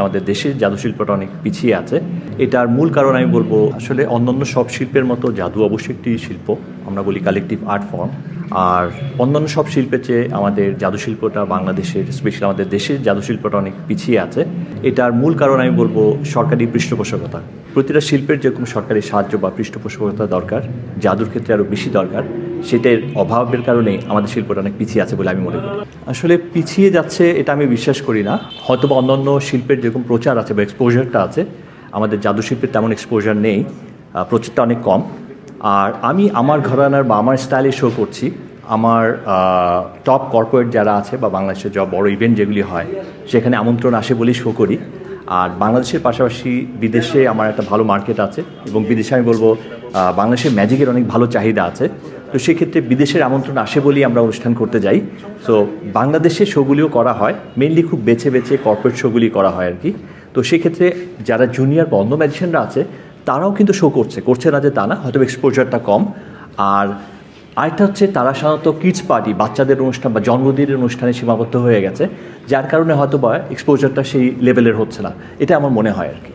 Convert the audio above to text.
আমাদের দেশের জাদু শিল্পটা অনেক পিছিয়ে আছে। এটার মূল কারণ আমি বলবো আসলে অন্যান্য সব শিল্পের মতো জাদু অবশ্যই একটি শিল্প, আমরা বলি কালেকটিভ আর্ট ফর্ম। আর অন্যান্য সব শিল্পের চেয়ে আমাদের জাদু শিল্পটা বাংলাদেশের, স্পেশালি আমাদের দেশের জাদু শিল্পটা অনেক পিছিয়ে আছে। এটার মূল কারণ আমি বলবো সরকারি পৃষ্ঠপোষকতা। প্রতিটা শিল্পের যেরকম সরকারি সাহায্য বা পৃষ্ঠপোষকতা দরকার, জাদুর ক্ষেত্রে আরও বেশি দরকার। সেটার অভাবের কারণে আমাদের শিল্পটা অনেক পিছিয়ে আছে বলে আমি মনে করি। আসলে পিছিয়ে যাচ্ছে এটা আমি বিশ্বাস করি না। হয়তো বা অন্যান্য শিল্পের যেরকম প্রচার আছে বা এক্সপোজারটা আছে, আমাদের জাদু শিল্পের তেমন এক্সপোজার নেই, প্রচারটা অনেক কম। আর আমি আমার ঘরানার বা আমার স্টাইলে শো করছি। আমার টপ কর্পোরেট যারা আছে বা বাংলাদেশের যা বড় ইভেন্ট যেগুলি হয় সেখানে আমন্ত্রণ আসে বলেই শো করি। আর বাংলাদেশের পাশাপাশি বিদেশে আমার একটা ভালো মার্কেট আছে, এবং বিদেশে আমি বলবো বাংলাদেশের ম্যাজিকের অনেক ভালো চাহিদা আছে। তো সেক্ষেত্রে বিদেশের আমন্ত্রণ আসে বলেই আমরা অনুষ্ঠান করতে যাই। সো বাংলাদেশে শোগুলিও করা হয়, মেনলি খুব বেছে বেছে কর্পোরেট শোগুলি করা হয় আর কি। তো সেক্ষেত্রে যারা জুনিয়র বা অন্য ম্যাজিশিয়ানরা আছে তারাও কিন্তু শো করছে না যে তা না, হয়তো এক্সপোজারটা কম। আর আরেকটা হচ্ছে তারা সাধারণত কিডস পার্টি, বাচ্চাদের অনুষ্ঠান বা জন্মদিনের অনুষ্ঠানে সীমাবদ্ধ হয়ে গেছে, যার কারণে হয়তো বা এক্সপোজারটা সেই লেভেলের হচ্ছে না, এটা আমার মনে হয় আর কি।